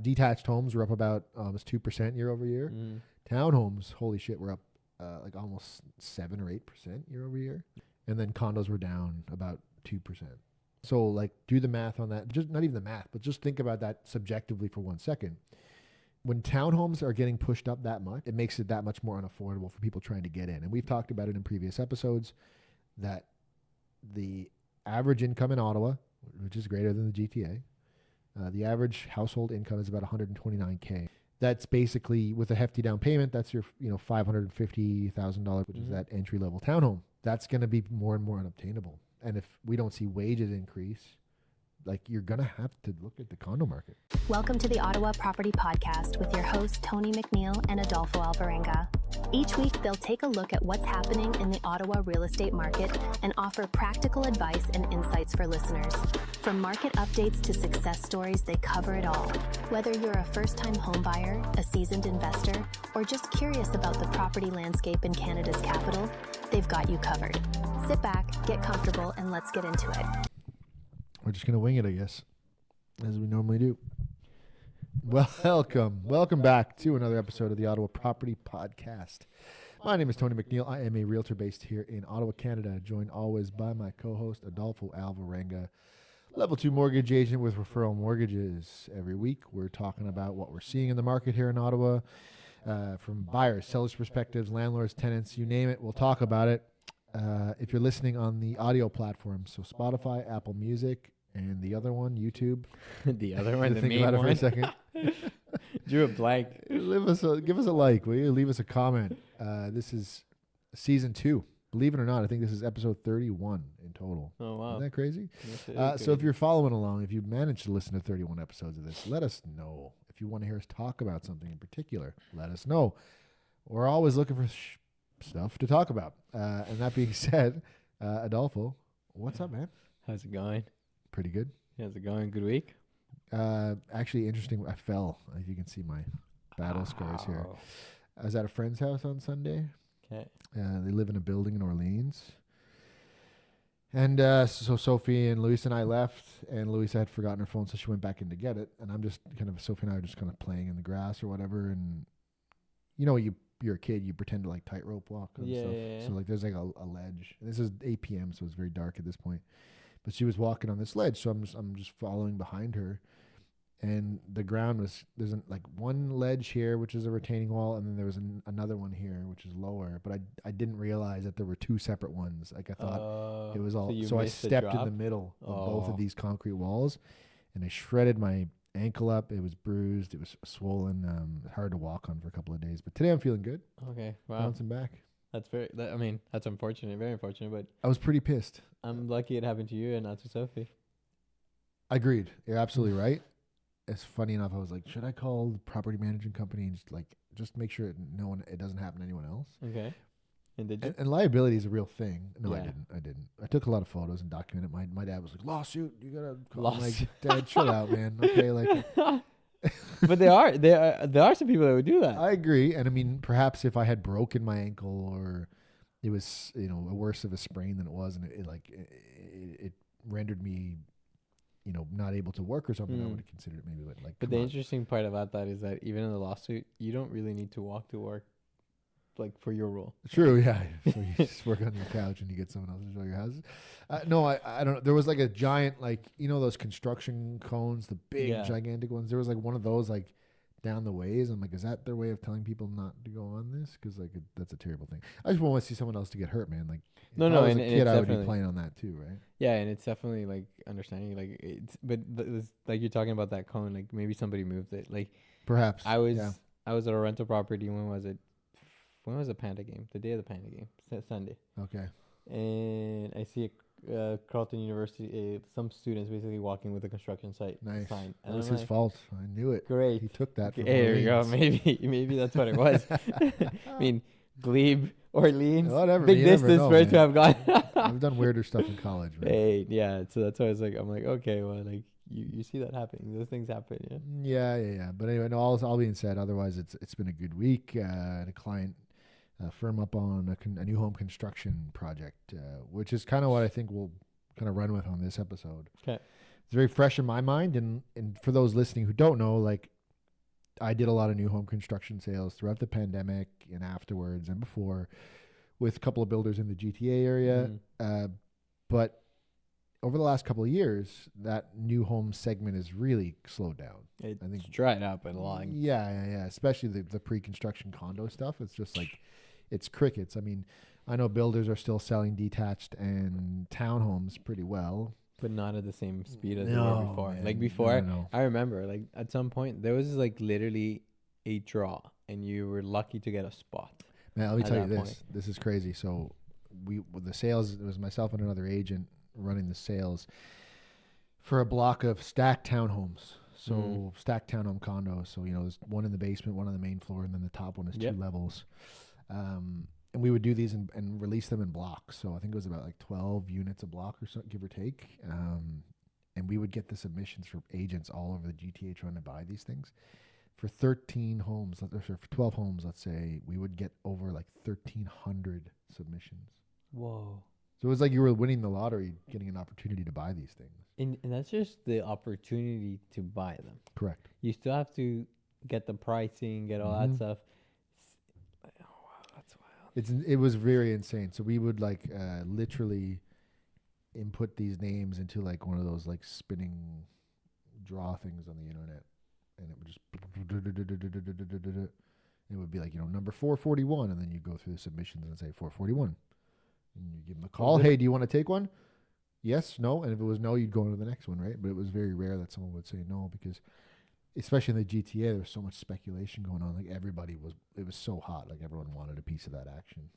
Detached homes were up about almost 2% year over year. Townhomes, holy shit, were up like almost 7 or 8% year over year. And then condos were down about 2%. So like do the math on that. Just not even the math, but just think about that subjectively for 1 second. When townhomes are getting pushed up that much, it makes it that much more unaffordable for people trying to get in. And we've talked about it in previous episodes that the average income in Ottawa, which is greater than the GTA, the average household income is about $129K. That's basically with a hefty down payment. That's your $550,000, which is that entry level townhome. That's going to be more and more unobtainable. And if we don't see wages increase, like you're going to have to look at the condo market. Welcome to the Ottawa Property Podcast with your hosts, Tony McNeil and Adolfo Alvarenga. Each week, they'll take a look at what's happening in the Ottawa real estate market and offer practical advice and insights for listeners. From market updates to success stories, they cover it all. Whether you're a first-time home buyer, a seasoned investor, or just curious about the property landscape in Canada's capital, they've got you covered. Sit back, get comfortable, and let's get into it. We're just going to wing it, I guess, as we normally do. Welcome back to another episode of the Ottawa Property Podcast. My name is Tony McNeil. I am a realtor based here in Ottawa, Canada, joined always by my co-host, Adolfo Alvarenga, Level 2 mortgage agent with referral mortgages. Every week, we're talking about what we're seeing in the market here in Ottawa, from buyers, sellers' perspectives, landlords, tenants, you name it, we'll talk about it. If you're listening on the audio platforms, so Spotify, Apple Music, and the other one, YouTube. The other one, the think main about one. it for a second. Drew a blank. Give us a like, will you? Leave us a comment. This is season 2. Believe it or not, I think this is episode 31 in total. Oh, wow. Isn't that crazy? Yes, so if you're following along, if you managed to listen to 31 episodes of this, let us know. If you want to hear us talk about something in particular, let us know. We're always looking for stuff to talk about. And that being said, Adolfo, what's up, man? How's it going? Pretty good. How's it going? Good week? Actually, interesting. I fell. If you can see my battle scars here. I was at a friend's house on Sunday. Okay. They live in a building in Orleans. And so Sophie and Luis and I left, and Luis had forgotten her phone, so she went back in to get it. And I'm just Sophie and I are just kind of playing in the grass or whatever. And you're a kid, you pretend to like tightrope walk and stuff. Yeah. So like there's like a ledge. And this is 8 p.m., so it's very dark at this point. But she was walking on this ledge, so I'm just following behind her. And the ground there's like one ledge here, which is a retaining wall, and then there was another one here, which is lower. But I didn't realize that there were two separate ones. Like I thought it was all. So I stepped in the middle of both of these concrete walls, and I shredded my ankle up. It was bruised. It was swollen. Hard to walk on for a couple of days. But today I'm feeling good. Okay. Wow. Bouncing back. That's that's unfortunate. Very unfortunate. But I was pretty pissed. I'm lucky it happened to you and not to Sophie. Agreed. You're absolutely right. It's funny enough. I was like, should I call the property management company and just make sure it doesn't happen to anyone else? Okay. And did you? And liability is a real thing. No, Yeah. I didn't. I took a lot of photos and documented. My dad was like, lawsuit. You gotta call. I'm Lawsuit. like, Dad, chill out, man. Okay, like. But there are some people that would do that. I agree, and I mean, perhaps if I had broken my ankle or it was worse of a sprain than it was, and it rendered me, not able to work or something, I would have considered it maybe. But the interesting part about that is that even in the lawsuit, you don't really need to walk to work, like for your role. True, yeah. So you just work on your couch and you get someone else to show your houses. No, I don't know. There was like a giant, those construction cones, the big, gigantic ones. There was like one of those down the ways. I'm like, is that their way of telling people not to go on this? Because that's a terrible thing. I just want to see someone else to get hurt, man. Like, no, if I was and a kid, it's I would be definitely playing on that too, right? Yeah, and it's definitely like understanding, like it's, but it's like you're talking about that cone, like maybe somebody moved it. Like Perhaps I was at a rental property. When was it? When was the Panda game? The day of the Panda game, Sunday. Okay. And I see Carleton University, some students basically walking with a construction site Nice. sign. That was his fault. I knew it. Great. He took that. From There you go. Orleans. Maybe that's what it was. I mean, Glebe, Orleans, Whatever. big You never distance know, for it to man. have gone. I've done weirder stuff in college, man. Hey, yeah. So that's why I was like, I'm like, okay, well, like you see that happening. Those things happen, yeah. Yeah. But anyway, no, all being said, otherwise it's been a good week. And a client firm up on a new home construction project, which is kind of what I think we'll kind of run with on this episode. Okay. It's very fresh in my mind, and for those listening who don't know, like I did a lot of new home construction sales throughout the pandemic and afterwards and before with a couple of builders in the GTA area. But over the last couple of years, that new home segment has really slowed down. It's I think dried up a lot. Yeah. Especially the pre-construction condo stuff. It's just like, it's crickets. I mean, I know builders are still selling detached and townhomes pretty well. But not at the same speed as they were before. Man. Like before, No. I remember like at some point there was like literally a draw and you were lucky to get a spot. Man, let me tell you this. point. This is crazy. So with the sales, it was myself and another agent running the sales for a block of stacked townhomes. So stacked townhome condos. So, there's one in the basement, one on the main floor, and then the top one is 2 levels. And we would do these and release them in blocks. So I think it was about like 12 units a block or so, give or take. And we would get the submissions from agents all over the GTA trying to buy these things. For 13 homes, or for 12 homes, let's say, we would get over like 1,300 submissions. Whoa. So it was like you were winning the lottery, getting an opportunity to buy these things. And that's just the opportunity to buy them. Correct. You still have to get the pricing, get all that stuff. It was very insane. So we would like literally input these names into like one of those like spinning draw things on the internet, and it would just it would be like number 441, and then you go through the submissions and say 441, and you give them a call. Hey, do you want to take one? Yes, no, and if it was no, you'd go into the next one, right? But it was very rare that someone would say no because, especially in the GTA, there was so much speculation going on. Like it was so hot. Like everyone wanted a piece of that action.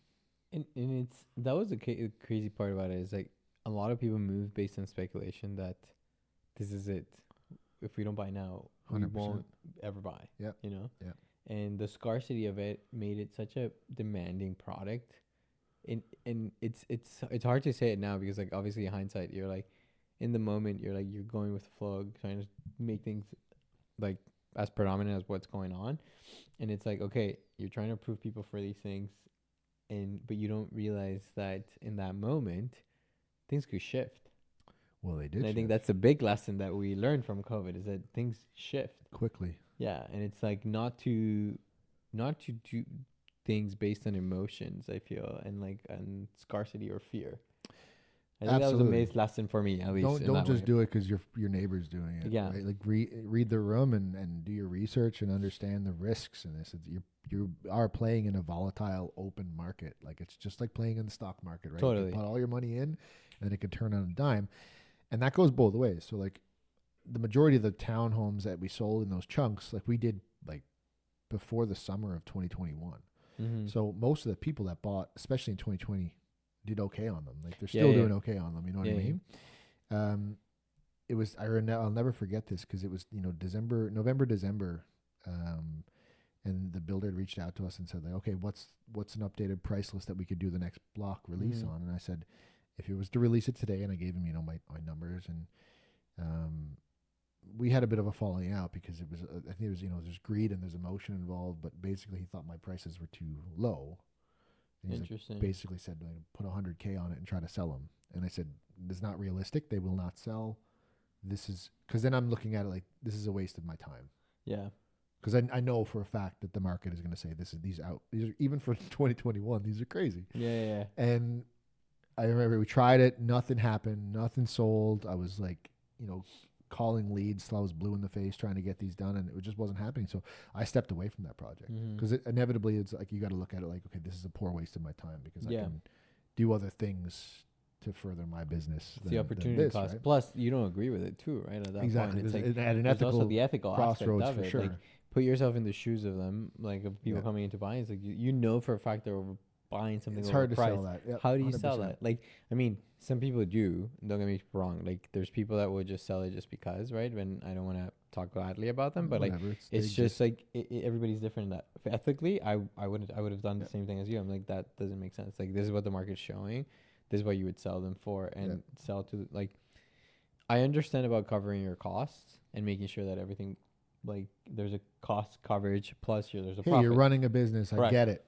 And that was the crazy part about it is like a lot of people move based on speculation that this is it. If we don't buy now, 100%. We won't ever buy. Yeah. Yeah. And the scarcity of it made it such a demanding product. And it's hard to say it now because like obviously in hindsight you're like in the moment you're going with the flow, trying to make things like as predominant as what's going on, and it's like okay, you're trying to approve people for these things, but you don't realize that in that moment things could shift. Well, they did. And I think that's a big lesson that we learned from COVID is that things shift quickly. Yeah, and it's like not to do things based on emotions, I feel, and scarcity or fear. I think that was a major lesson for me, at least. Don't just do it because your neighbor's doing it. Yeah. Right? Like read the room and do your research and understand the risks in this. You are playing in a volatile open market. Like it's just like playing in the stock market, right? Totally. You put all your money in, and then it could turn on a dime, and that goes both ways. So like the majority of the townhomes that we sold in those chunks, like we did like before the summer of 2021. Mm-hmm. So most of the people that bought, especially in 2020. Did okay on them. Like they're still doing okay on them. You know what I mean? It was, I'll never forget this because it was, November, December. And the builder had reached out to us and said like, okay, what's an updated price list that we could do the next block release on? And I said, if it was to release it today, and I gave him, my numbers, and we had a bit of a falling out because it was, I think it was, there's greed and there's emotion involved, but basically he thought my prices were too low. Interesting. Basically said, put $100K on it and try to sell them. And I said, this is not realistic. They will not sell. This is, because then I'm looking at it like, this is a waste of my time. Yeah. Because I know for a fact that the market is going to say, these are, even for 2021, these are crazy. Yeah. And I remember we tried it. Nothing happened. Nothing sold. I was like, calling leads till I was blue in the face trying to get these done, and it just wasn't happening. So I stepped away from that project because inevitably it's like you got to look at it like, okay, this is a poor waste of my time because I can do other things to further my business. It's the opportunity cost. Right? Plus, you don't agree with it too, right? At that exactly. point, it's like an ethical also the ethical crossroads aspect of it. For sure. Like, put yourself in the shoes of them, like of people coming into buying. It's like for a fact they're buying something. It's over hard to price. sell that. Yep, How do you 100%. sell that? Like, I mean, some people do. Don't get me wrong. Like, there's people that would just sell it just because, right? When I don't want to talk badly about them, but whatever, like, it's just like everybody's different. That ethically, I would have done the same thing as you. I'm like, that doesn't make sense. Like, this is what the market's showing. This is what you would sell them for, and sell to like. I understand about covering your costs and making sure that everything, like, there's a cost coverage plus there's a profit. You're running a business. I get it.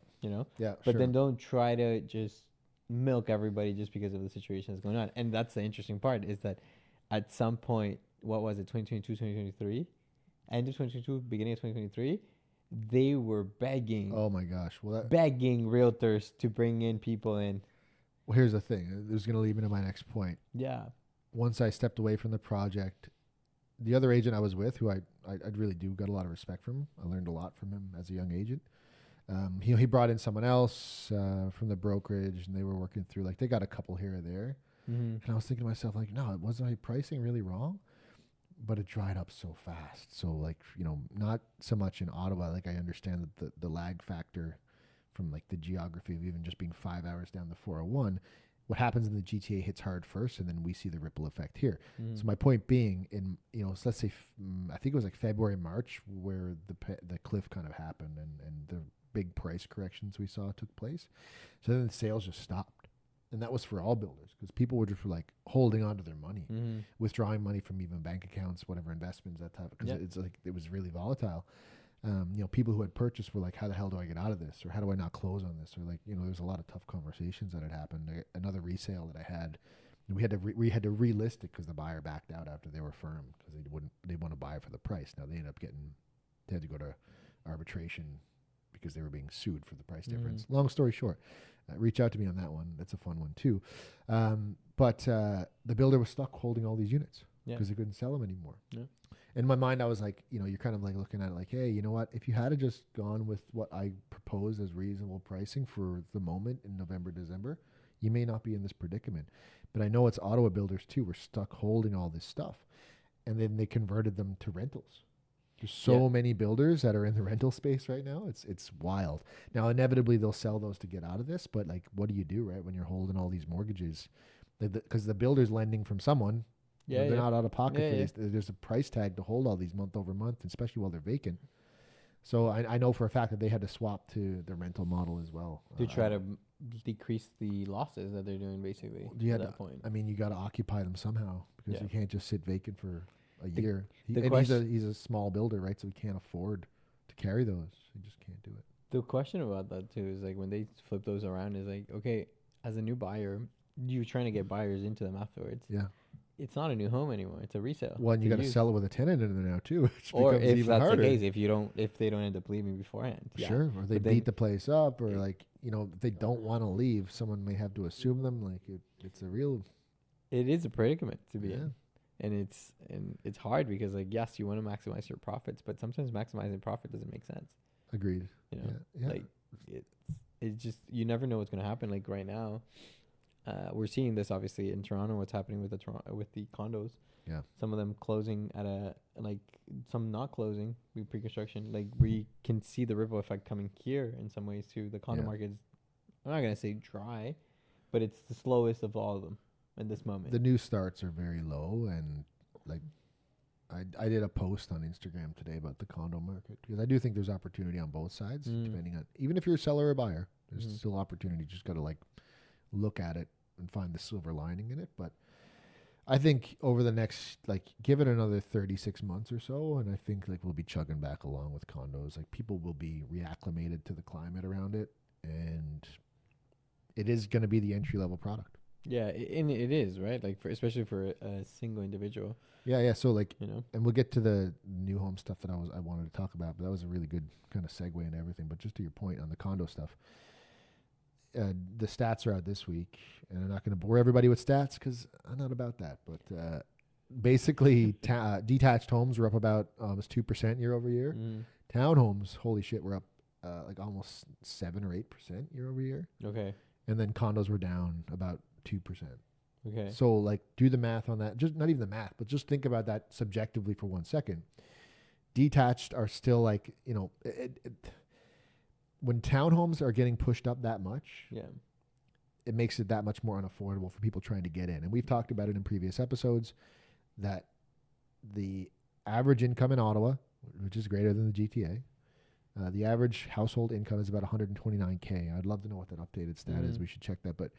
Yeah, but then don't try to just milk everybody just because of the situation that's going on. And that's the interesting part is that at some point, what was it, 2022, 2023, end of 2022, beginning of 2023, they were begging, Oh my gosh. Well, begging realtors to bring in people in. well, here's the thing. This is going to lead me to my next point. Yeah. Once I stepped away from the project, the other agent I was with, who I really do got a lot of respect from. I learned a lot from him as a young agent. He brought in someone else from the brokerage, and they were working through, like, they got a couple here or there. And I was thinking to myself, like, no, wasn't my pricing really wrong? But it dried up so fast. So, like, you know, not so much in Ottawa. Like, I understand that the lag factor from, like, the geography of even just being 5 hours down the 401, what happens in the GTA hits hard first, and then we see the ripple effect here. So my point being, in, you know, so let's say, I think it was like February, March, where the cliff kind of happened, and the big price corrections we saw took place. So then the sales just stopped. And that was for all builders, because people were just like holding on to their money, withdrawing money from even bank accounts, whatever investments, that type, because it's like, it was really volatile. You know, people who had purchased were like, how the hell do I get out of this? Or how do I not close on this? Or, like, you know, there's a lot of tough conversations that had happened. Another resale that I had, we had to relist it because the buyer backed out after they were firm, because they want to buy it for the price. Now they had to go to arbitration because they were being sued for the price difference. Long story short, reach out to me on that one. That's a fun one too. But the builder was stuck holding all these units because they couldn't sell them anymore. In my mind, I was like, you know, you're kind of like looking at it like, hey, you know what? If you had just gone with what I proposed as reasonable pricing for the moment in November, December, you may not be in this predicament. But I know it's Ottawa builders too. We're stuck holding all this stuff. And then they converted them to rentals. There's so many builders that are in the rental space right now. It's wild. Now, inevitably, they'll sell those to get out of this. But, like, what do you do, right, when you're holding all these mortgages? Because the builder's lending from someone. They're not out of pocket for these. There's a price tag to hold all these month over month, especially while they're vacant. So I know for a fact that they had to swap to the rental model as well. To try to decrease the losses that they're doing, basically, at that point. I mean, you got to occupy them somehow, because you can't just sit vacant for a year. He's a small builder, right? So he can't afford to carry those. He just can't do it. The question about that too is, like, when they flip those around, is like, okay, as a new buyer, you're trying to get buyers into them afterwards. Yeah. It's not a new home anymore. It's a resale. Well, and you got to sell it with a tenant in there now too. Or if that's harder. The case, if they don't end up leaving beforehand. Sure. Or they beat the place up, or, like, you know, if they don't want to leave, someone may have to assume them. Like, it's a real. It is a predicament to be in. And it's hard because, like, yes, you want to maximize your profits, but sometimes maximizing profit doesn't make sense. Agreed. You know, like, it's just, you never know what's going to happen. Like, right now, we're seeing this obviously in Toronto. What's happening with the condos? Yeah, some of them closing some not closing with pre-construction. Like, we can see the ripple effect coming here in some ways too. The condo market is, I'm not gonna say dry, but it's the slowest of all of them in this moment. The new starts are very low, and, like, I did a post on Instagram today about the condo market, because I do think there's opportunity on both sides, depending on, even if you're a seller or buyer, there's still opportunity. Just got to, like, look at it and find the silver lining in it. But I think over the next, like, give it another 36 months or so, and I think, like, we'll be chugging back along with condos. Like, people will be reacclimated to the climate around it, and it is going to be the entry level product. Yeah, and it is, right? Like, especially for a single individual. Yeah. So, like, you know, and we'll get to the new home stuff that I wanted to talk about, but that was a really good kind of segue into everything. But just to your point on the condo stuff, the stats are out this week, and I'm not going to bore everybody with stats because I'm not about that. But basically, detached homes were up about almost 2% year over year. Townhomes, holy shit, were up like almost 7 or 8% year over year. Okay. And then condos were down about 2%. Okay. So, like, do the math on that. Just not even the math, but just think about that subjectively for 1 second. Detached are still, like, you know, when townhomes are getting pushed up that much, it makes it that much more unaffordable for people trying to get in. And we've talked about it in previous episodes that the average income in Ottawa, which is greater than the GTA, the average household income is about $129K. I'd love to know what that updated stat is. We should check that. But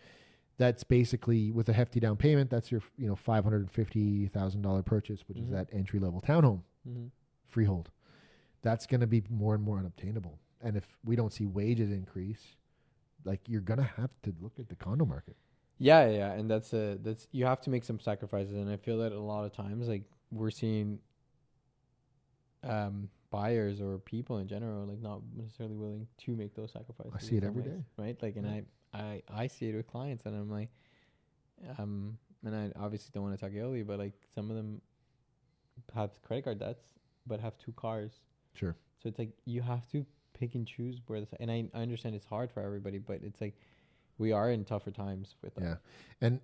that's basically, with a hefty down payment, that's your, you know, $550,000 purchase, which is that entry level townhome, freehold. That's going to be more and more unobtainable. And if we don't see wages increase, like, you're going to have to look at the condo market. Yeah. And that's you have to make some sacrifices. And I feel that a lot of times, like, we're seeing buyers or people in general like not necessarily willing to make those sacrifices. I see it in some every ways, day. right? Like, and I see it with clients, and I'm like, and I obviously don't want to talk ill, but like some of them have credit card debts, but have 2 cars. Sure. So it's like you have to pick and choose where this. And I understand it's hard for everybody, but it's like we are in tougher times with that. Yeah, and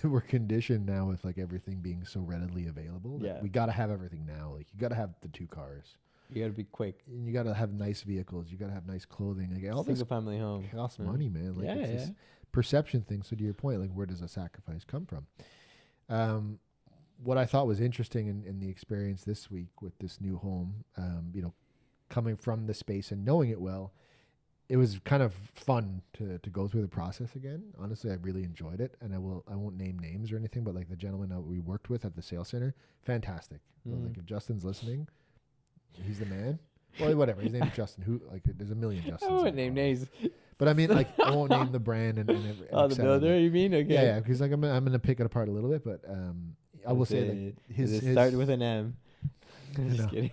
we're conditioned now with like everything being so readily available. Yeah. We got to have everything now. Like you got to have the 2 cars. You got to be quick. And you got to have nice vehicles. You got to have nice clothing. Like all Single this family home costs money, man. Like yeah, it's yeah. this perception thing. So to your point, like where does a sacrifice come from? What I thought was interesting in the experience this week with this new home, you know, coming from the space and knowing it well, it was kind of fun to go through the process again. Honestly, I really enjoyed it, and I won't name names or anything, but like the gentleman that we worked with at the sales center, fantastic. Like if Justin's listening, he's the man. Well, whatever. His name is Justin. Who like there's a million Justins. I won't name names. But I mean, like I won't name the brand and the builder. You mean? Okay. Yeah, because like I'm gonna pick it apart a little bit, but I will say like his start with an M. Just kidding.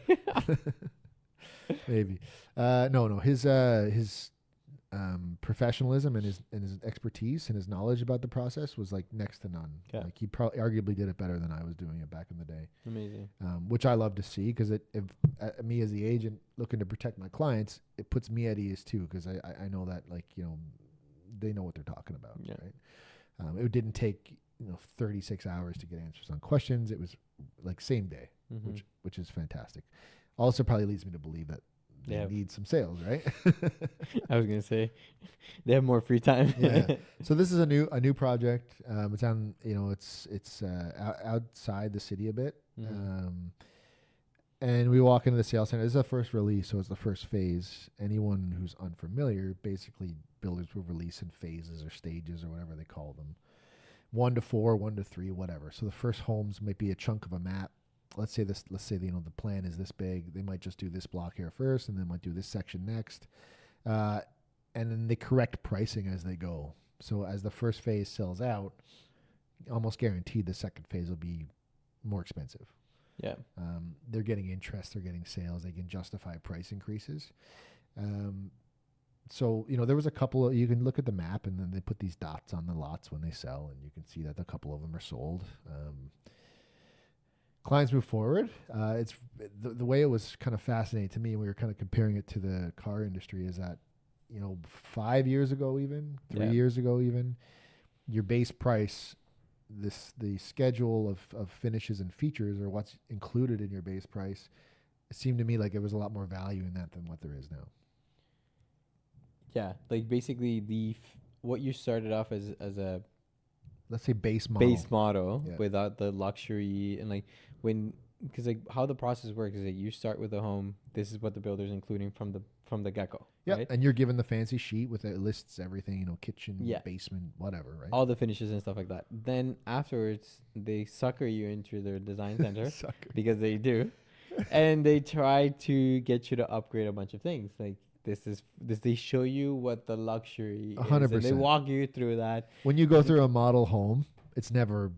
Maybe. No. His professionalism and his expertise and his knowledge about the process was like next to none. Yeah. Like he probably arguably did it better than I was doing it back in the day. Amazing. Which I love to see because me as the agent looking to protect my clients, it puts me at ease too because I know that like you know they know what they're talking about. Yeah. Right. It didn't take 36 hours to get answers on questions. It was like same day, which is fantastic. Also probably leads me to believe that they need some sales, right? I was gonna say they have more free time. Yeah. So this is a new project. It's on it's outside the city a bit. And we walk into the sales center. This is the first release, so it's the first phase. Anyone who's unfamiliar, basically builders will release in phases or stages or whatever they call them. 1 to 4, 1 to 3, whatever. So the first homes might be a chunk of a map. Let's say the plan is this big. They might just do this block here first, and then might do this section next. And then they correct pricing as they go. So as the first phase sells out, almost guaranteed the second phase will be more expensive. Yeah. They're getting interest, they're getting sales, they can justify price increases. So, there was a couple you can look at the map and then they put these dots on the lots when they sell and you can see that a couple of them are sold. Clients move forward. It's the way it was kind of fascinating to me, and we were kind of comparing it to the car industry is that, 5 years ago, even 3 years ago, even your base price, the schedule of finishes and features or what's included in your base price, it seemed to me like there was a lot more value in that than what there is now. Yeah, like basically what you started off as a let's say base model without the luxury and like because like how the process works is that you start with a home. This is what the builder's including from the get-go. Yeah, right? And you're given the fancy sheet with it lists everything, kitchen, basement, whatever, right? All the finishes and stuff like that. Then afterwards, they sucker you into their design center because they do, and they try to get you to upgrade a bunch of things. Like they show you what the luxury 100%. Is, and they walk you through that. When you go through a model home, it's never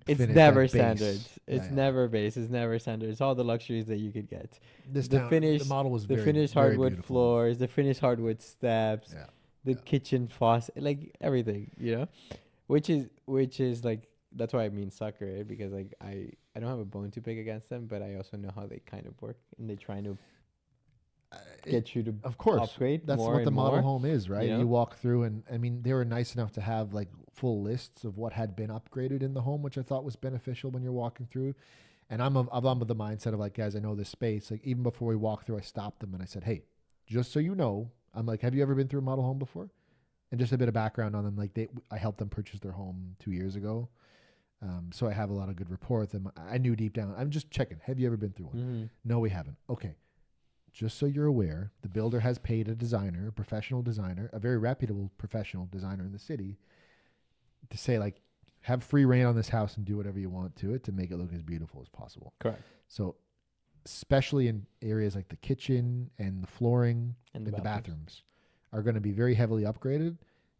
standard. It's never base. It's never standard. It's all the luxuries that you could get. The model was the finished hardwood floors, the finished hardwood steps, the kitchen faucet, like everything, which is like, that's why I mean sucker it, because like I don't have a bone to pick against them, but I also know how they kind of work, and they're trying to get you to upgrade. That's more what the model more, home is, right? You walk through, and I mean, they were nice enough to have like full lists of what had been upgraded in the home, which I thought was beneficial when you're walking through. And I'm of the mindset of like, guys, I know this space. Like even before we walked through, I stopped them and I said, hey, just so you know, I'm like, have you ever been through a model home before? And just a bit of background on them. Like I helped them purchase their home 2 years ago. So I have a lot of good rapport with them. I knew deep down, I'm just checking. Have you ever been through one? Mm-hmm. No, we haven't. Okay. Just so you're aware, the builder has paid a designer, a professional designer, a very reputable professional designer in the city to say like, have free reign on this house and do whatever you want to it to make it look as beautiful as possible. Correct. So especially in areas like the kitchen and the flooring and the bathrooms are going to be very heavily upgraded.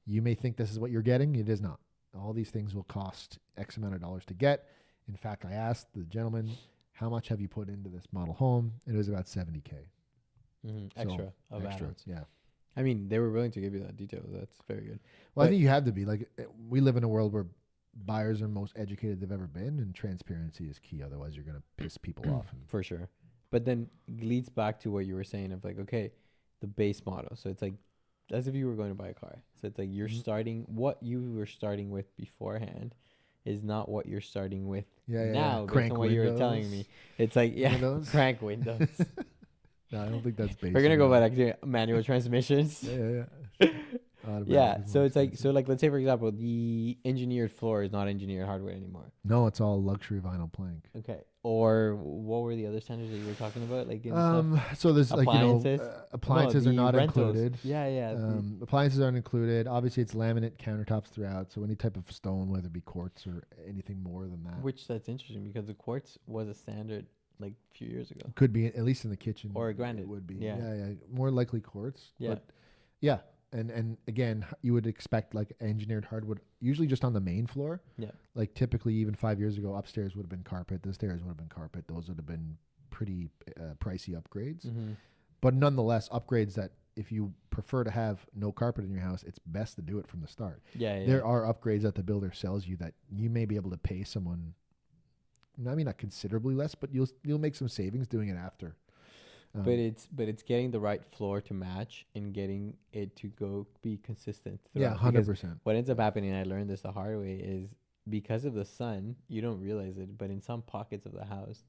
You may think this is what you're getting. It is not. All these things will cost X amount of dollars to get. In fact, I asked the gentleman, how much have you put into this model home? And it was about 70K. Extra of add-ons. Yeah. I mean, they were willing to give you that detail. That's very good. Well, I think you have to be. Like, we live in a world where buyers are most educated they've ever been, and transparency is key. Otherwise, you're going to piss people off. For sure. But then it leads back to what you were saying of like, okay, the base model. So it's like as if you were going to buy a car. So it's like you're starting, what you were starting with beforehand is not what you're starting with now, based on what you were telling me. It's like, crank windows. No, I don't think that's basic. We're going to go back to manual transmissions. Yeah. So it's like, let's say, for example, the engineered floor is not engineered hardwood anymore. No, it's all luxury vinyl plank. Okay. Or what were the other standards that you were talking about? Like, so there's appliances? appliances are not rentals. included. Yeah. Appliances aren't included. Obviously, it's laminate countertops throughout. So any type of stone, whether it be quartz or anything more than that. Which that's interesting because the quartz was a standard like a few years ago. Could be, at least in the kitchen. Or granite. It would be. Yeah. More likely quartz. Yeah. But yeah. And again, you would expect like engineered hardwood, usually just on the main floor. Yeah. Like typically even 5 years ago, upstairs would have been carpet. The stairs would have been carpet. Those would have been pretty pricey upgrades. But nonetheless, upgrades that if you prefer to have no carpet in your house, it's best to do it from the start. Yeah. There are upgrades that the builder sells you that you may be able to pay someone, I mean, not considerably less, but you'll make some savings doing it after. But it's getting the right floor to match and getting it to go be consistent. Yeah, 100%. What ends up happening, and I learned this the hard way, is because of the sun, you don't realize it, but in some pockets of the house,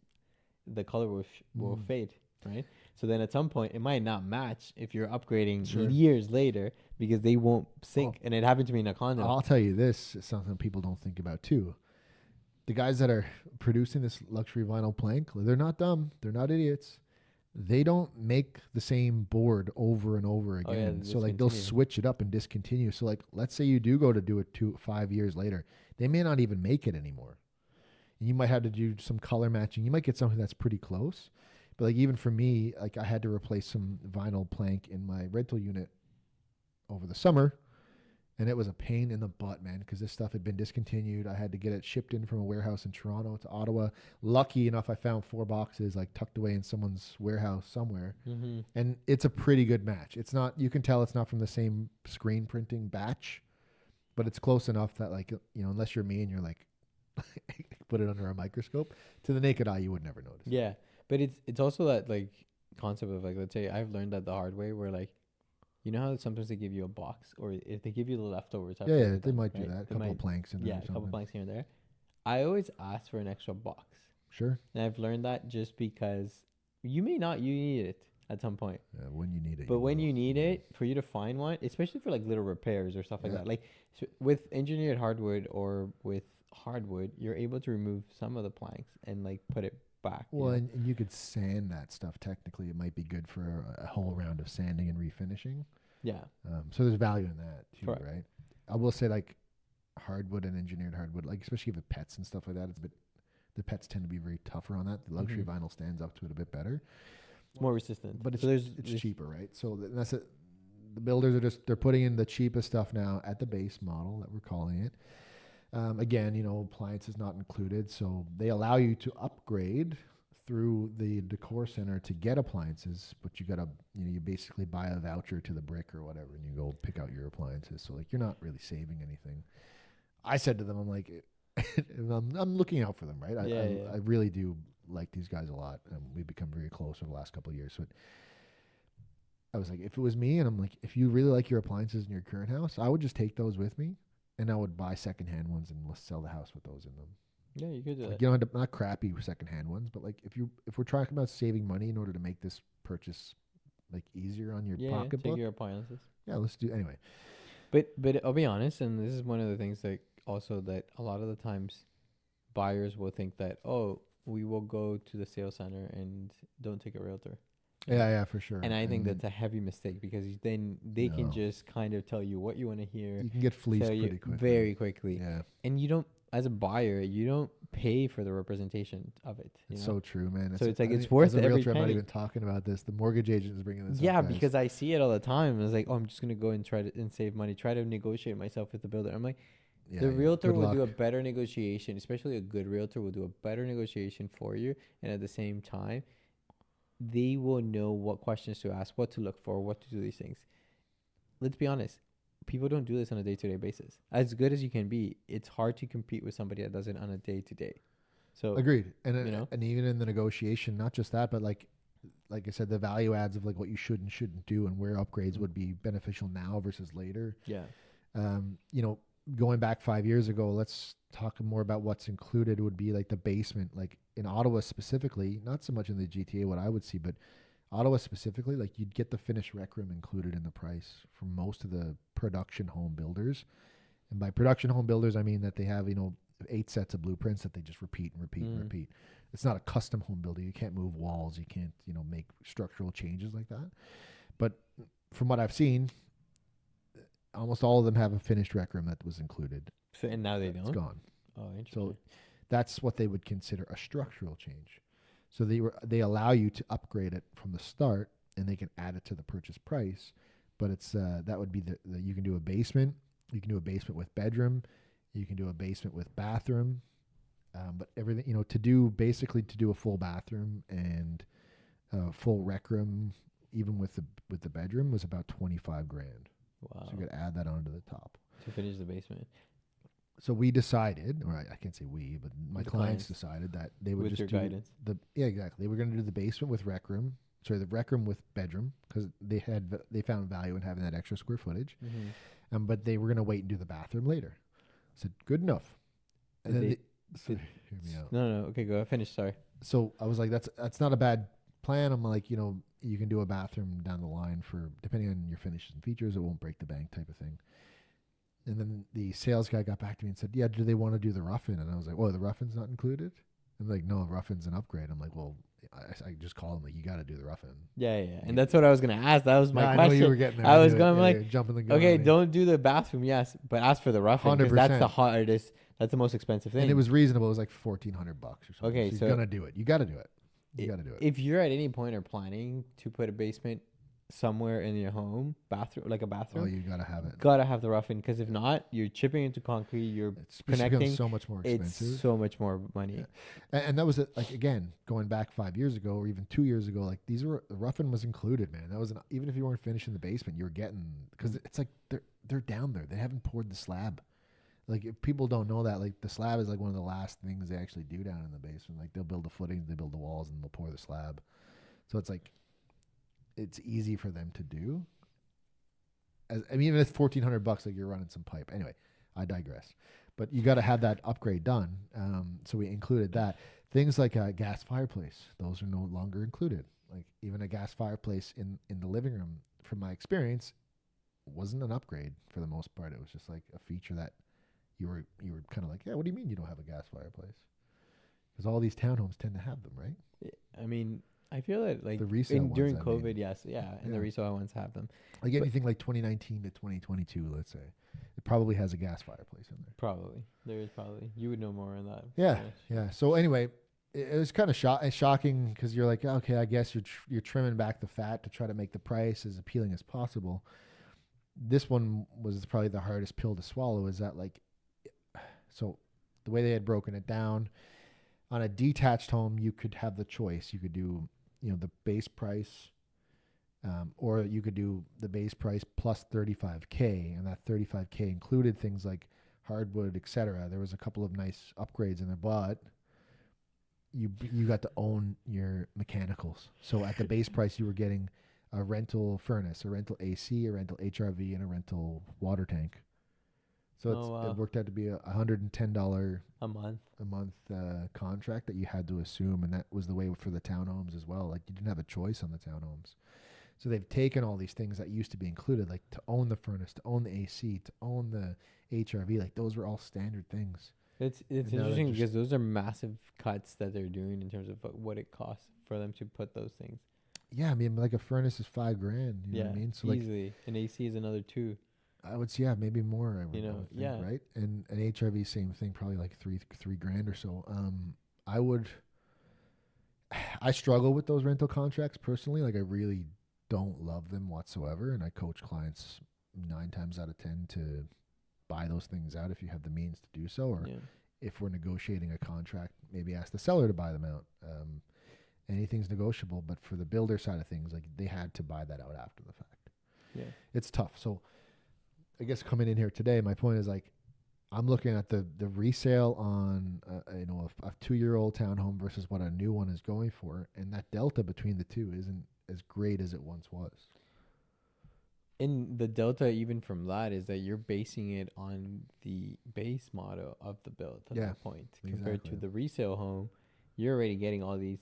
the color will fade, right? So then at some point, it might not match if you're upgrading years later because they won't sync. And it happened to me in a condo. I'll tell you this, it's something people don't think about too. The guys that are producing this luxury vinyl plank, they're not dumb. They're not idiots. They don't make the same board over and over again. So like they'll switch it up and discontinue. So like, let's say you do go to do it 5 years later, they may not even make it anymore. And you might have to do some color matching. You might get something that's pretty close. But like even for me, like I had to replace some vinyl plank in my rental unit over the summer. And it was a pain in the butt, man, because this stuff had been discontinued. I had to get it shipped in from a warehouse in Toronto to Ottawa. Lucky enough, I found 4 boxes like tucked away in someone's warehouse somewhere. And it's a pretty good match. It's not, you can tell it's not from the same screen printing batch, but it's close enough that like, you know, unless you're me and you're like, put it under a microscope, to the naked eye, you would never notice. Yeah. But it's also that like concept of like, let's say I've learned that the hard way where like, you know how sometimes they give you a box, or if they give you the leftovers. They might do that. A couple of planks in there. Yeah, a couple planks here and there. I always ask for an extra box. Sure. And I've learned that just because you need it at some point. Yeah, when you need it. But when you need it, for you to find one, especially for like little repairs or stuff like that. Like with engineered hardwood or with hardwood, you're able to remove some of the planks and like put it back. Well, and you could sand that stuff. Technically, it might be good for a whole round of sanding and refinishing. Yeah. So there's value in that too, Correct. right? I will say like hardwood and engineered hardwood, like especially if the pets and stuff like that, the pets tend to be very tougher on that. The luxury vinyl stands up to it a bit better. More resistant. But it's cheaper, right? So that's it. The builders are they're putting in the cheapest stuff now at the base model that we're calling it. Again, you know, appliances not included. So they allow you to upgrade through the decor center to get appliances, but you gotta, you basically buy a voucher to the brick or whatever, and you go pick out your appliances. So like, you're not really saving anything. I said to them, I'm like, I'm looking out for them, right? I really do like these guys a lot, and we've become very close over the last couple of years. So I was like, if it was me, and I'm like, if you really like your appliances in your current house, I would just take those with me, and I would buy secondhand ones and sell the house with those in them. Yeah, you could do like that. You don't have to, not crappy secondhand ones, but like if we're talking about saving money in order to make this purchase like easier on your pocketbook, take your appliances. Yeah, let's do anyway. But I'll be honest, and this is one of the things that also that a lot of the times buyers will think that, oh, we will go to the sales center and don't take a realtor. Yeah, for sure. And I think that's a heavy mistake because then they can just kind of tell you what you want to hear. You can get fleeced pretty quickly. Very quickly. Yeah. And you don't, as a buyer, you don't pay for the representation of it. It's so true, man. So it's like, it's worth every every realtor, penny. I'm not even talking about this. The mortgage agent is bringing this up. Yeah, guys. because I see it all the time. It's like, oh, I'm just going to go and try to save money, try to negotiate myself with the builder. I'm like, Yeah, The realtor good will do a luck. better negotiation, especially a good realtor will do a better negotiation for you. And at the same time, they will know what questions to ask, what to look for, what to do these things. Let's be honest. People don't do this on a day-to-day basis. As good as you can be, it's hard to compete with somebody that does it on a day-to-day. So, Agreed. And you know, and even in the negotiation, not just that, but like I said, the value adds of like what you should and shouldn't do and where upgrades would be beneficial now versus later. yeah. You know, going back 5 years ago, let's talk more about what's included would be like the basement, like in Ottawa specifically, not so much in the GTA, what I would see, but Ottawa specifically, like you'd get the finished rec room included in the price for most of the production home builders. And by production home builders, I mean that they have, 8 sets of blueprints that they just repeat and repeat and repeat. It's not a custom home builder. You can't move walls. You can't, make structural changes like that. But from what I've seen, almost all of them have a finished rec room that was included. So, and now they It's don't. gone. Oh, interesting. So that's what they would consider a structural change. So they allow you to upgrade it from the start, and they can add it to the purchase price. But it's that would be the you can do a basement. You can do a basement with bedroom. You can do a basement with bathroom. But everything, to do a full bathroom and full rec room, even with the bedroom, was about 25 grand. Wow. So you could add that onto the top. To finish the basement. So we decided, or I can't say we, but my The clients clients. decided that they would With just your do guidance. exactly. They were going to do the basement with rec room. Sorry, the rec room with bedroom, because they found value in having that extra square footage. Mm-hmm. But they were going to wait and do the bathroom later. I said, good enough. And Did then they- sorry, hear me out. No. Okay, go. Finish. Sorry. So I was like, that's not a bad plan. I'm like, you can do a bathroom down the line for, depending on your finishes and features, it won't break the bank type of thing. And then the sales guy got back to me and said, yeah, do they want to do the rough-in? And I was like, oh, the rough-in's not included? I'm like, no, rough-in's an upgrade. I'm like, well, I just call him, like, you got to do the rough-in. Yeah. And that's what I was going to ask. That was my Yeah, I question. know you were getting there. I was knew it. going Yeah, like, you're jumping the gun okay, on me. don't do the bathroom, yes, but ask for the rough-in, because that's the 100%. hardest. That's the most expensive thing. And it was reasonable. It was like $1,400 or something. Okay, so so you're going to do it. You got to do it. You got to do it. If you're at any point or planning to put a basement somewhere in your home, bathroom, like a bathroom, Oh, you got to have it. gotta have the rough-in, because if not, you're chipping into concrete, you're It's become connecting. so much more expensive. It's so much more money. Yeah. And that was it. Like, again, going back 5 years ago or even 2 years ago, like the rough-in was included, man. That was even if you weren't finishing the basement, you were getting, because it's like they're down there. They haven't poured the slab. Like, if people don't know that, like the slab is like one of the last things they actually do down in the basement. Like, they'll build the footings, they build the walls, and they'll pour the slab. So it's like, it's easy for them to do. Even if it's $1,400, like you're running some pipe. Anyway, I digress. But you got to have that upgrade done. So we included that. Things like a gas fireplace, those are no longer included. Like, even a gas fireplace in the living room, from my experience, wasn't an upgrade for the most part. It was just like a feature that you were kind of like, yeah, what do you mean you don't have a gas fireplace? Because all these townhomes tend to have them, right? I mean, I feel that like The resale ones, during I COVID, mean. yes, yeah, and the Yeah. resale ones have them. Like anything like 2019 to 2022, let's say, it probably has a gas fireplace in there. Probably there is probably you would know more on that. Yeah, yeah. So anyway, it was kind of shocking because you're like, okay, I guess you're trimming back the fat to try to make the price as appealing as possible. This one was probably the hardest pill to swallow. Is that like, so the way they had broken it down, on a detached home, you could have the choice. You could do, the base price, or you could do the base price plus $35K, and that $35K included things like hardwood, etc. There was a couple of nice upgrades in there, but you got to own your mechanicals. So at the base price, you were getting a rental furnace, a rental AC, a rental HRV, and a rental water tank. So it worked out to be a $110 a month contract that you had to assume, and that was the way for the townhomes as well. Like, you didn't have a choice on the townhomes. So they've taken all these things that used to be included, like to own the furnace, to own the AC, to own the HRV. Like, those were all standard things. It's interesting because those are massive cuts that they're doing in terms of what it costs for them to put those things. Yeah, I mean, like a furnace is $5,000. You know what I mean? So easily. An AC is another $2,000. I would say, yeah, maybe more. I would think, yeah, right. And an HRV, same thing, probably like $3,000 or so. I struggle with those rental contracts personally. Like, I really don't love them whatsoever, and I coach clients 9 times out of 10 to buy those things out if you have the means to do so, or Yeah. if we're negotiating a contract, maybe ask the seller to buy them out. Anything's negotiable, but for the builder side of things, like they had to buy that out after the fact. Yeah. It's tough. So I guess coming in here today, my point is like, I'm looking at the resale on a 2-year-old townhome versus what a new one is going for, and that delta between the two isn't as great as it once was. And the delta even from that is that you're basing it on the base model of the build at that point. Compared to the resale home, you're already getting all these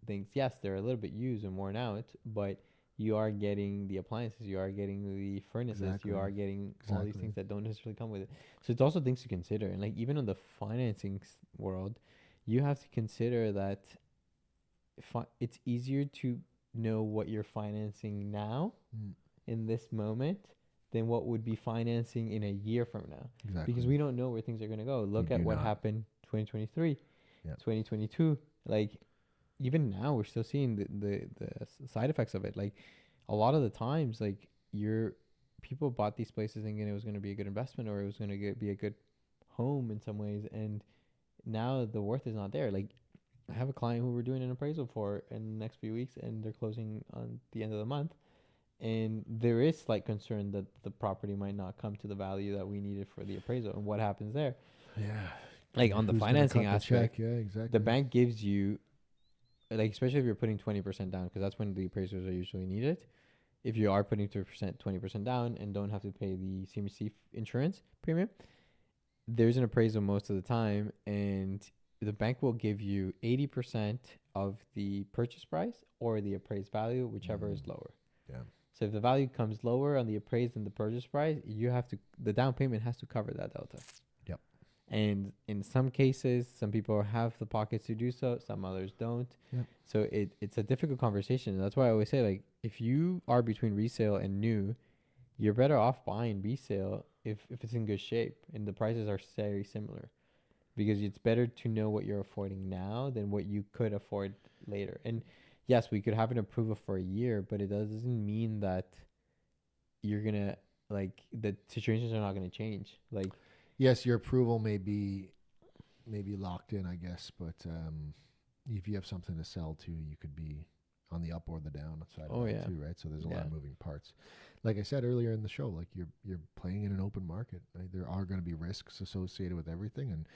things. Yes, they're a little bit used and worn out, but you are getting the appliances, you are getting the furnaces, you are getting all these things that don't necessarily come with it. So it's also things to consider. And like even in the financing world, you have to consider that it's easier to know what you're financing now in this moment than what would be financing in a year from now. Exactly. Because we don't know where things are going to go. Look at what happened 2023, 2022. Like even now we're still seeing the side effects of it. Like a lot of the times, like people bought these places thinking it was going to be a good investment or it was going to be a good home in some ways. And now the worth is not there. Like I have a client who we're doing an appraisal for in the next few weeks and they're closing on the end of the month. And there is slight concern that the property might not come to the value that we needed for the appraisal. And what happens there? Yeah. Like on the financing aspect, exactly. The bank gives you, like, especially if you're putting 20% down, because that's when the appraisers are usually needed. If you are putting 20% down and don't have to pay the CMHC insurance premium, there's an appraisal most of the time, and the bank will give you 80% of the purchase price or the appraised value, whichever is lower. Yeah. So if the value comes lower on the appraised than the purchase price, the down payment has to cover that delta. Yep. And in some cases, some people have the pockets to do so, some others don't. Yep. So it's a difficult conversation. And that's why I always say, like, if you are between resale and new, you're better off buying resale if it's in good shape and the prices are very similar. Because it's better to know what you're affording now than what you could afford later. And yes, we could have an approval for a year, but it doesn't mean that you're going to, like, the situations are not going to change. Like, yes, your approval may be locked in, I guess, but if you have something to sell to, you could be on the up or the down side of that too, right? So there's a lot of moving parts. Like I said earlier in the show, like you're playing in an open market. Right? There are going to be risks associated with everything, and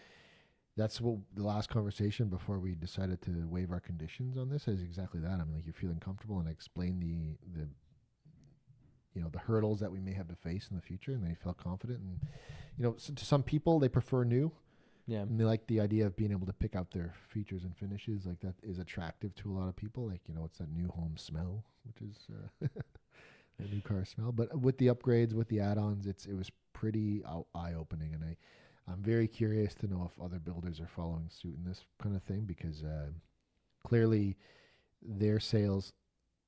that's what the last conversation before we decided to waive our conditions on this is exactly that. I mean, like, you're feeling comfortable, and I explained the the hurdles that we may have to face in the future, and they felt confident. And so to some people, they prefer new. yeah, And they like the idea of being able to pick out their features and finishes. Like, that is attractive to a lot of people. Like, it's that new home smell, which is a new car smell. But with the upgrades, with the add-ons, it was pretty eye-opening. And I'm very curious to know if other builders are following suit in this kind of thing, because clearly their sales,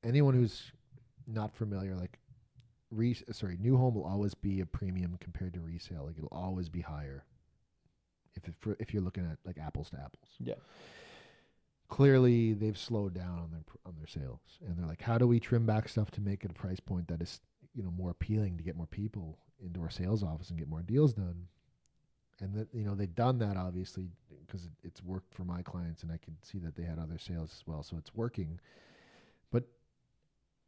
anyone who's not familiar, like, new home will always be a premium compared to resale. Like, it'll always be higher if you're looking at, like, apples to apples. Yeah. Clearly they've slowed down on their sales, and they're like, how do we trim back stuff to make it a price point that is more appealing to get more people into our sales office and get more deals done. And that they've done that obviously because it's worked for my clients, and I could see that they had other sales as well, so it's working. But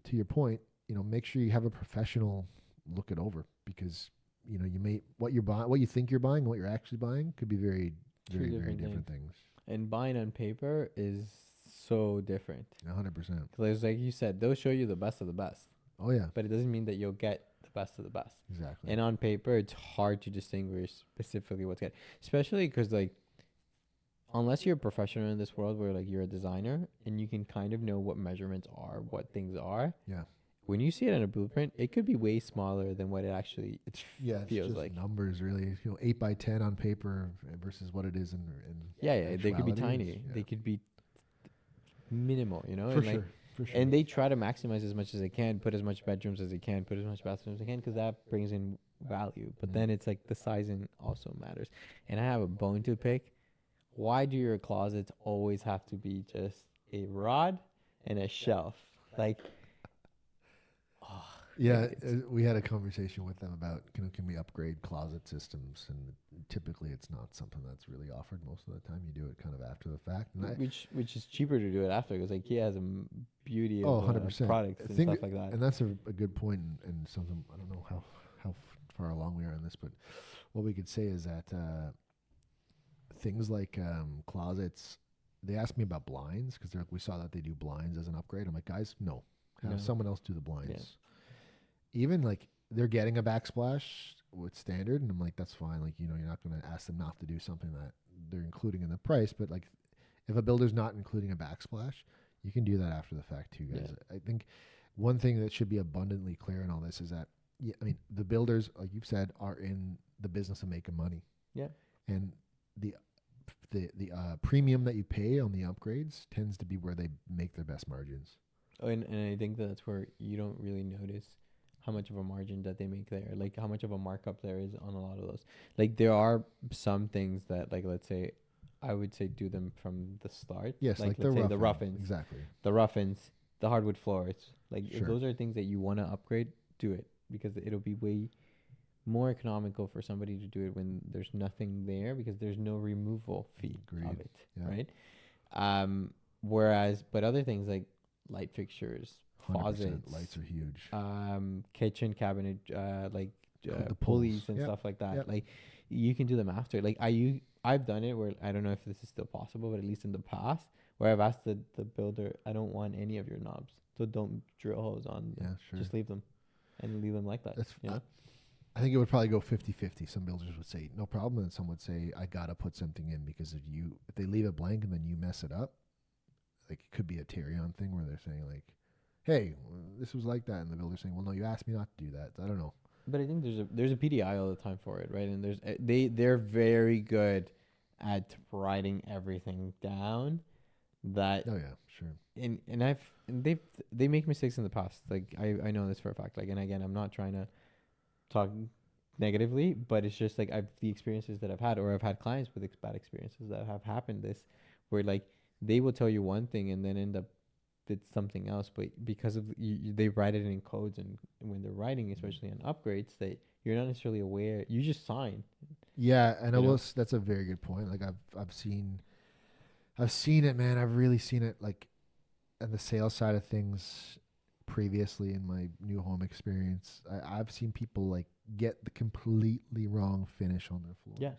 to your point, make sure you have a professional look it over, because you may what you think you're buying, and what you're actually buying could be very different things. And buying on paper is so different. 100%. Because like you said, they'll show you the best of the best. Oh yeah. But it doesn't mean that you'll get the best of the best. Exactly. And on paper, it's hard to distinguish specifically what's good, especially because, like, unless you're a professional in this world where, like, you're a designer and you can kind of know what measurements are, what things are. Yeah. When you see it on a blueprint, it could be way smaller than what it actually feels just like. Numbers, really. 8 by 10 on paper versus what it is in they could be tiny. Yeah. They could be minimal, For and sure. For sure. And they try to maximize as much as they can, put as much bedrooms as they can, put as much bathrooms as they can, because that brings in value. But then it's like the sizing also matters. And I have a bone to pick. Why do your closets always have to be just a rod and a shelf? Like, Yeah, we had a conversation with them about can we upgrade closet systems, and typically it's not something that's really offered most of the time. You do it kind of after the fact, and which is cheaper to do it after, because IKEA has a beauty of 100% products and stuff like that. And that's a good point, and something I don't know how far along we are in this, but what we could say is that things like closets. They asked me about blinds because we saw that they do blinds as an upgrade. I'm like, guys, no, have someone else do the blinds. Yeah. Even like they're getting a backsplash with standard, and I'm like, that's fine. Like, you're not going to ask them not to do something that they're including in the price. But like, if a builder's not including a backsplash, you can do that after the fact too, guys. Yeah. I think one thing that should be abundantly clear in all this is that, the builders, like you've said, are in the business of making money. Yeah. And the premium that you pay on the upgrades tends to be where they make their best margins. Oh, and I think that's where you don't really notice how much of a margin that they make there, like how much of a markup there is on a lot of those. Like, there are some things that, like, let's say, I would say do them from the start. Yes, like let's say the rough-ins. Exactly. The rough-ins, the hardwood floors. Like, if those are things that you want to upgrade, do it, because it'll be way more economical for somebody to do it when there's nothing there, because there's no removal fee of it, right? Whereas, but other things like light fixtures, faucets, lights are huge. Kitchen cabinet, The pulleys and stuff like that. Yep. Like, you can do them after. Like, I've done it where, I don't know if this is still possible, but at least in the past, where I've asked the builder, I don't want any of your knobs, so don't drill holes on. Yeah, sure. Just leave them, and leave them like that. I think it would probably go 50-50. Some builders would say no problem, and some would say I gotta put something in, because if they leave it blank and then you mess it up, like, it could be a Tyrion thing where they're saying like, hey, this was like that, and the builder's saying, well, no, you asked me not to do that. I don't know. But I think there's a PDI all the time for it, right? And they're very good at writing everything down. That sure. And they make mistakes in the past. Like, I know this for a fact. Like, and again, I'm not trying to talk negatively, but it's just like the experiences that I've had, or I've had clients with bad experiences that have happened. Where like they will tell you one thing and then end up did something else, but because of they write it in codes, and when they're writing, especially on upgrades, that you're not necessarily aware. You just sign. Yeah, and that's a very good point. Like, I've seen it, man. I've really seen it, like, on the sales side of things. Previously, in my new home experience, I've seen people like get the completely wrong finish on their floors. Yes.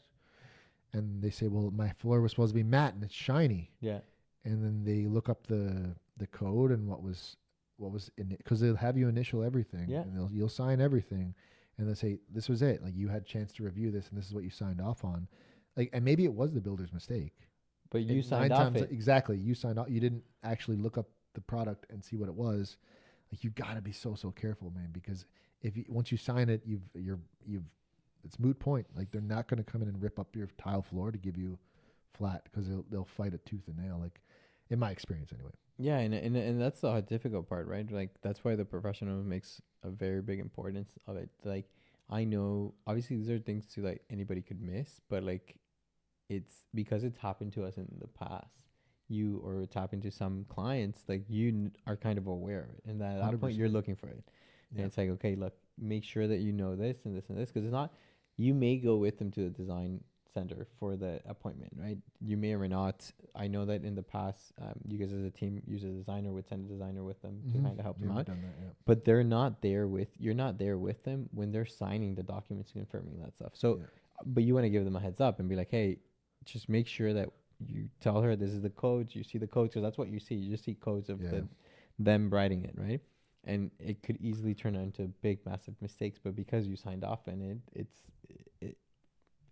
And they say, well, my floor was supposed to be matte and it's shiny. Yeah. And then they look up the code and what was in it, because they'll have you initial everything. Yeah. And you'll sign everything, and they'll say, this was it. Like, you had a chance to review this, and this is what you signed off on. Like, and maybe it was the builder's mistake, but you signed off it. Exactly. You signed off. You didn't actually look up the product and see what it was. Like, you got to be so careful, man, because once you sign it, it's moot point. Like, they're not going to come in and rip up your tile floor to give you flat, because they'll fight it tooth and nail. Like, in my experience, anyway. Yeah, and that's the difficult part, right? Like, that's why the professional makes a very big importance of it. Like, I know obviously these are things to like anybody could miss, but like, it's because it's happened to us in the past. Or it's happened to some clients, like, you are kind of aware of it, and at that point you're looking for it. And it's like, okay, look, make sure that you know this and this and this, because it's not, you may go with them to the design center for the appointment, right? You may or may not. I know that in the past, you guys as a team use a designer, would send a designer with them to kind of help them out. Done that, but you're not there with them when they're signing the documents, confirming that stuff. So, but you want to give them a heads up and be like, hey, just make sure that you tell her this is the codes. You see the codes, because that's what you see. You just see codes of them writing it, right? And it could easily turn into big, massive mistakes. But because you signed off on it,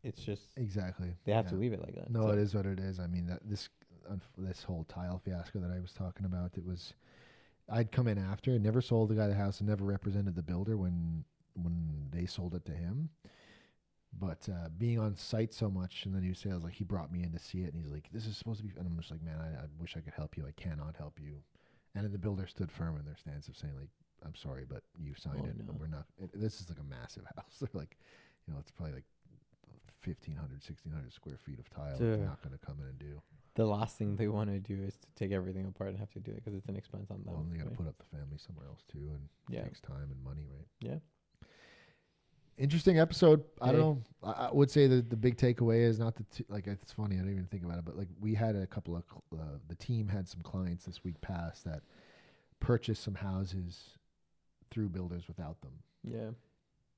it's just exactly they have to leave it like that. No, so it is what it is. I mean, this whole tile fiasco that I was talking about, I'd come in after and never sold the guy the house and never represented the builder when they sold it to him. But being on site so much, and the new sales, like, he brought me in to see it, and he's like, this is supposed to be, and I'm just like, man, I wish I could help you. I cannot help you. And then the builder stood firm in their stance of saying, like, I'm sorry, but you signed it. No. We're not, this is like a massive house. They're like, it's probably like 1,500, 1,600 square feet of tile. They're not going to come in and do. the last thing they want to do is to take everything apart and have to do it because it's an expense on them. Well, and they got to right? put up the family somewhere else too, and it takes time and money, right? Yeah. Interesting episode. I don't Hey. know. I would say that the big takeaway is not like it's funny. I didn't even think about it, but like we had a couple of the team had some clients this week past that purchased some houses through builders without them, Yeah.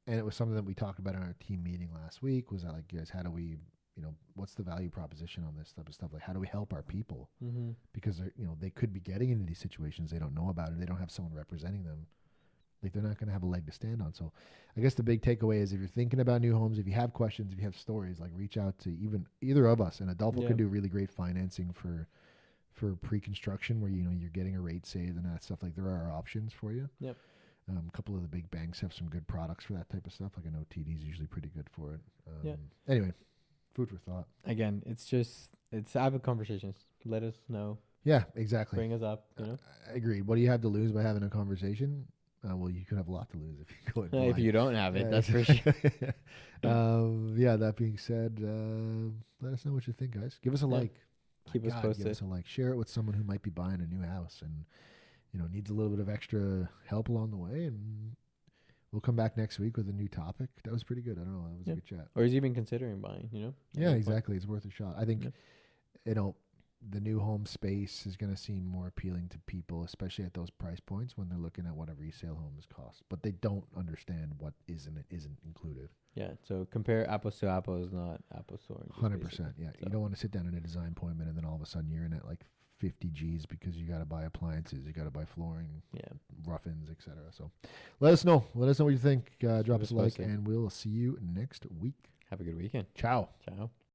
and it was something that we talked about in our team meeting last week. Was that like, guys, how do we, what's the value proposition on this type of stuff? Like, how do we help our people? Mm-hmm. Because they're, they could be getting into these situations, they don't know about it, they don't have someone representing them. Like, they're not going to have a leg to stand on. So I guess the big takeaway is, if you're thinking about new homes, if you have questions, if you have stories, like, reach out to either of us. And Adolfo can do really great financing for pre-construction where, you're getting a rate saved and that stuff. Like, there are options for you. Yep. A couple of the big banks have some good products for that type of stuff. Like, I know TD's usually pretty good for it. Yeah. Anyway, food for thought. Again, it's have conversations. Let us know. Yeah, exactly. Bring us up. Agreed. What do you have to lose by having a conversation? Well, you could have a lot to lose if you go in blind. If you don't have it, that's for sure. Yeah, that being said, let us know what you think, guys. Give us a like. Keep us posted. Give us a like. Share it with someone who might be buying a new house and needs a little bit of extra help along the way. And we'll come back next week with a new topic. That was pretty good. I don't know. That was a good chat. Or is even considering buying, Yeah, exactly. It's worth a shot. I think, the new home space is going to seem more appealing to people, especially at those price points when they're looking at what a resale home is cost. But they don't understand what isn't included. Yeah, so compare apples to apples, not apples to oranges. 100%. Yeah, you don't want to sit down in a design appointment and then all of a sudden you're in at like 50 G's because you got to buy appliances, you got to buy flooring, rough-ins, etc. So let us know. Let us know what you think. Drop us a like, and we'll see you next week. Have a good weekend. Ciao. Ciao.